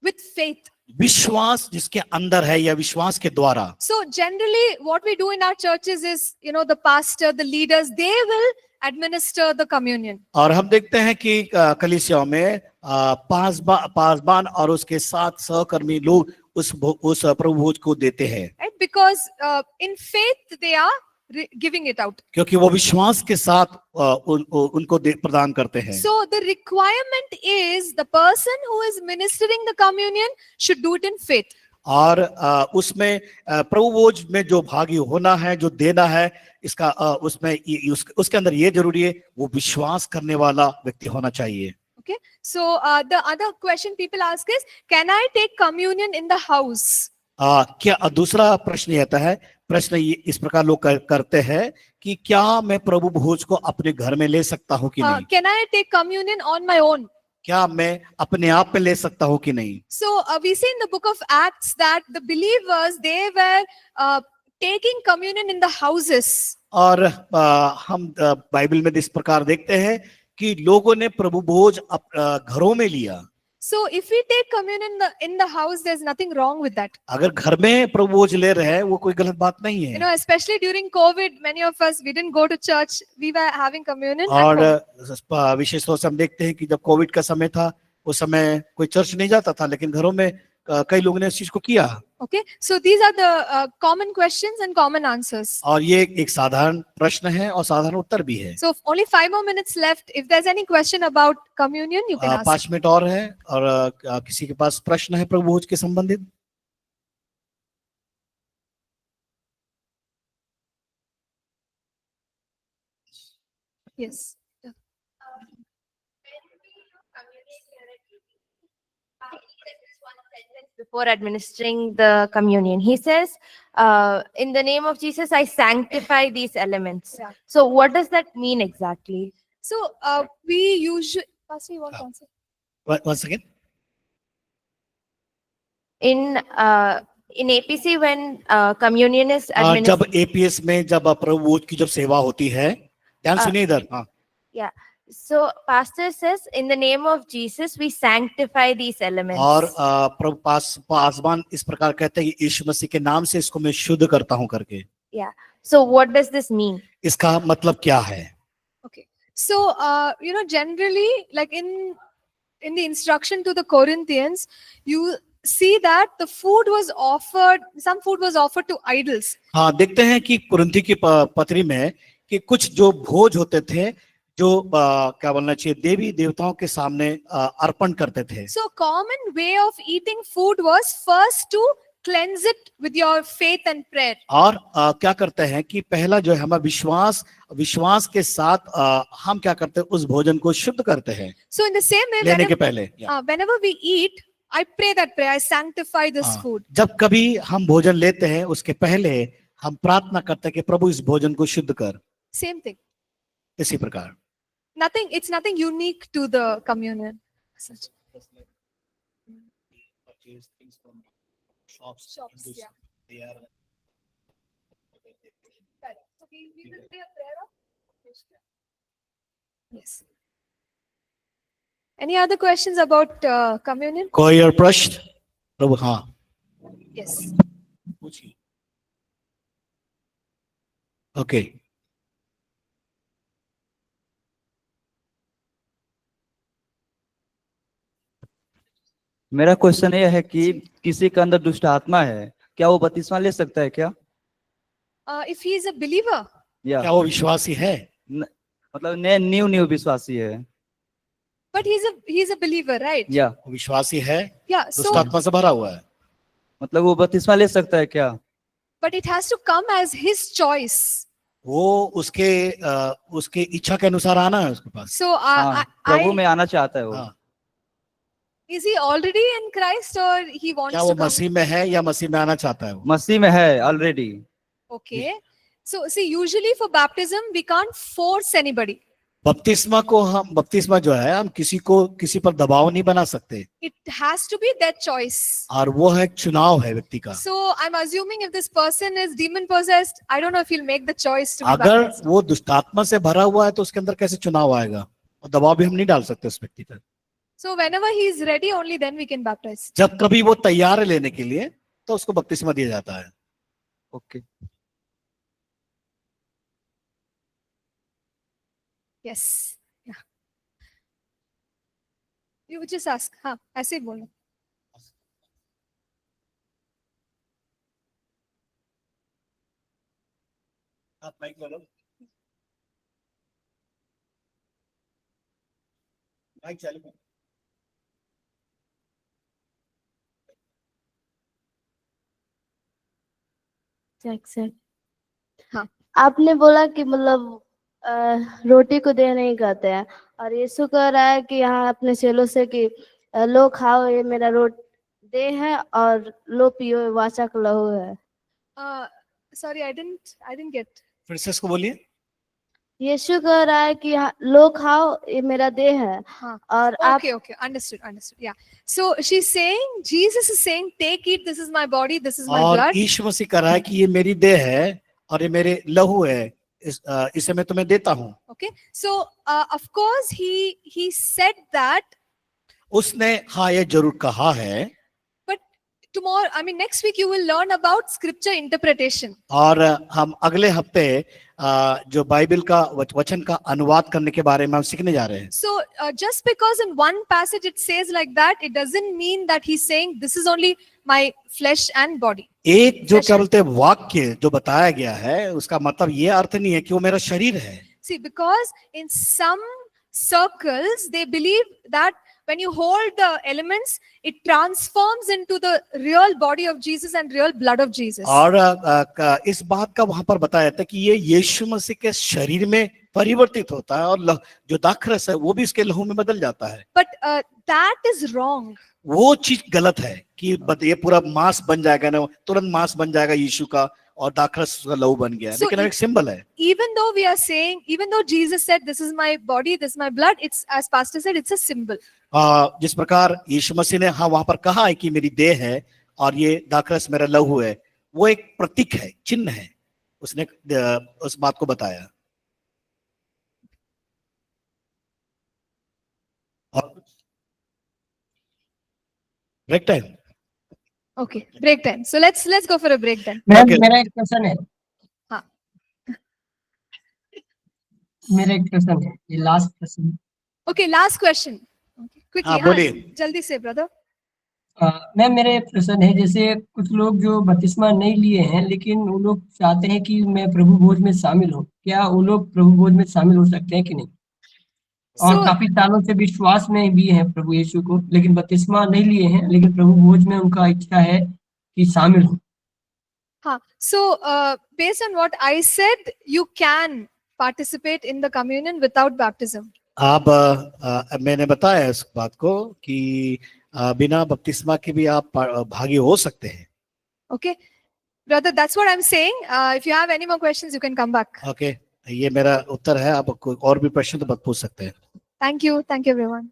With faith. विश्वास जिसके अंदर है या विश्वास के द्वारा So generally what we do in our churches is, the pastor, the leaders, they will administer the communion. और हम देखते हैं कि कलीसियाओं में पासबान और उसके साथ सहकर्मी लोग उस प्रभु भोज को देते हैं Right? because in faith they are giving it out. क्योंकि वो विश्वास के साथ उनको प्रदान करते हैं. So the requirement is the person who is ministering the communion should do it in faith. और उसमें प्रभु भोज में जो भागी होना है, जो देना है, इसका उसमें उसके अंदर ये जरूरी है, वो विश्वास करने वाला व्यक्ति होना चाहिए. Okay, so the other question people ask is, can I take communion in the house? क्या दूसरा प्रश्न ये आता है, प्रश्न इस प्रकार लोग करते हैं कि क्या मैं प्रभु भोज को अपने घर में ले सकता हूँ कि नहीं? Can I take communion on my own? क्या मैं अपने आप पे ले सकता हूँ कि नहीं? So we see in the book of Acts that the believers, they were taking communion in the houses. और हम बाइबल में इस प्रकार देखते हैं कि लोगों ने प्रभु भोज घरों में लिया. So if we take communion in the house, there's nothing wrong with that. अगर घर में प्रभु भोज ले रहे हैं, वो कोई गलत बात नहीं है. You know, especially during COVID, many of us, we didn't go to church. We were having communion at और home. विशेष तौर से हम देखते हैं कि जब कोविड का समय था, उस समय कोई चर्च नहीं जाता था, लेकिन घरों में कई लोगों ने इस चीज को किया. Okay, so these are the common questions and common answers. और ये एक साधारण प्रश्न है और साधारण उत्तर भी है. So only 5 more minutes left. If there's any question about communion, you can ask. 5 minute और है, और किसी के पास प्रश्न है प्रभु भोज के संबंधित? Yes. Before administering the communion, he says, in the name of Jesus, I sanctify these elements. Yeah. So what does that mean exactly? So we usually, Pastor, you want to answer? Once again. In APC, when communion is जब administered, APS में जब प्रभु भोज की जब सेवा होती है, ध्यान सुनिए इधर. हाँ. yeah. So pastor says, in the name of Jesus, we sanctify these elements. और प्रभु पासवान इस प्रकार कहते हैं कि यीशु मसीह के नाम से इसको मैं शुद्ध करता हूं करके. Yeah. So what does this mean? इसका मतलब क्या है? Okay. So you know, generally, like in the instruction to the Corinthians, you see that the food was offered, some food was offered to idols. हाँ, देखते हैं कि कुरिन्थी की पत्री में कि कुछ जो भोज होते थे, जो क्या बोलना चाहिए, देवी देवताओं के सामने अर्पण करते थे. So common way of eating food was first to cleanse it with your faith and prayer. और क्या करते हैं कि पहला जो है हमारा विश्वास के साथ हम क्या करते हैं, उस भोजन को शुद्ध करते हैं. So in the same way, लेने के पहले whenever we eat, I pray that prayer, I sanctify this food. जब कभी हम भोजन लेते हैं, उसके पहले हम प्रार्थना करते हैं कि प्रभु इस भोजन को शुद्ध कर. Same thing. इसी प्रकार. It's nothing unique to the communion. Such. Shops, yeah. So we will pray a prayer of yes. Any other questions about communion? कोई और प्रश्न? प्रभु. हाँ, Yes. पूछिए. ओके. मेरा क्वेश्चन ये है कि किसी के अंदर दुष्ट आत्मा है, क्या वो बपतिस्मा ले सकता है क्या? If he is a believer, या क्या वो विश्वासी है? मतलब न्यू विश्वासी है. but he's a believer, right? या वो विश्वासी है, Yeah. दुष्ट So, आत्मा से भरा हुआ है. मतलब वो बपतिस्मा ले सकता है क्या? but it has to come as his choice. वो उसके इच्छा के अनुसार आना है उसके पास. So, हाँ, प्रभु में आना चाहता है वो. हाँ. is he already in Christ or he wants क्या to वो come? मसीह में है या मसीह में आना चाहता है वो? मसीह में है already. Okay. So, see, usually for baptism, we can't force anybody. बपतिस्मा जो है, हम किसी पर दबाव नहीं बना सकते. It has to be their choice. और वो है चुनाव है व्यक्ति का. So, I'm assuming if this person is demon possessed, I don't know if he'll make the choice to be अगर baptized. वो दुष्टात्मा से भरा हुआ है, तो उसके अंदर कैसे चुनाव आएगा? और दबाव भी हम नहीं डाल सकते उस व्यक्ति पर. So, whenever he is ready, only then we can baptize. जब कभी वो तैयार है लेने के लिए, तो उसको बपतिस्मा दिया जाता है. Okay. Yes. Yeah. You just ask. हाँ, ऐसे ही बोलो. आप माइक ले लो, माइक चालू करो। हाँ। आपने बोला कि मतलब रोटी को देह नहीं कहते हैं, और यीशु कह रहा है कि यहाँ अपने चेलों से कि लो खाओ, ये मेरा देह है, और लो पियो, वाचा का लहू है। Sorry, I didn't get. फिर से इसको बोलिए। यीशु कह रहा है कि यहाँ लो खाओ, ये मेरा देह है, हाँ. और आप Okay, understood. Yeah. So she's saying, Jesus is saying, take, eat, this is my body, this is my और blood. यीशु मसीह कह रहा है कि ये मेरी देह है और ये मेरे लहू है, इसे मैं तुम्हें देता हूँ। Okay. So of course he said that, उसने हाँ ये जरूर कहा है। but tomorrow, I mean next week you will learn about scripture interpretation. और हम अगले हफ्ते जो बाइबल का वचन का अनुवाद करने के बारे में हम सीखने जा रहे हैं। So just because in one passage it says like that, it doesn't mean that he's saying this is only my flesh and body. एक जो क्या बोलते हैं वाक्य जो बताया गया है, उसका मतलब ये अर्थ नहीं है कि वो मेरा शरीर है। See, because in some circles they believe that when you hold the elements, it transforms into the real body of Jesus and real blood of Jesus. और इस बात का वहां पर बताया जाता है कि ये यीशु मसीह के शरीर में परिवर्तित होता है और जो दाखरस है वो भी इसके लहू में बदल जाता है। But that is wrong. वो चीज गलत है कि ये पूरा मांस बन जाएगा ना, तुरंत मांस बन जाएगा यीशु का और दाखरस का लहू बन गया। So लेकिन एक सिंबल है। Even though we are saying, even though Jesus said, this is my body, this is my blood, it's, as pastor said, it's a symbol. जिस प्रकार यीशु मसीह ने हाँ वहां पर कहा है कि मेरी देह है और ये दाखरस मेरा लहू है, वो एक प्रतीक है, चिन्ह है। उसने उस बात को बताया। Break time. Okay, break time. So let's go for a break then. Ma'am Okay. मेरा एक प्रश्न है। हाँ. मेरा एक प्रश्न है, ये लास्ट प्रश्न। Okay, last question. Okay, quickly. हाँ, बोलिए। जल्दी से brother. मैम मेरा एक प्रश्न है, जैसे कुछ लोग जो बपतिस्मा नहीं लिए हैं लेकिन वो लोग चाहते हैं कि मैं प्रभु भोज में शामिल हूँ, क्या वो लोग प्रभु भोज में शामिल हो सकते हैं कि नहीं? और So काफी सालों से विश्वास में भी है प्रभु यीशु को, लेकिन बपतिस्मा नहीं लिए हैं, लेकिन प्रभु भोज में उनका इच्छा है कि शामिल हो। हाँ, so based on what I said, you can participate in the communion without baptism. आप मैंने बताया इस बात को कि बिना बपतिस्मा के भी आप भागी हो सकते हैं। Okay, brother, that's what I'm saying. If you have any more questions, you can come back. Okay, ये मेरा उत्तर है। आप कोई और भी प्रश्न तो मत पूछ सकते हैं। Thank you everyone.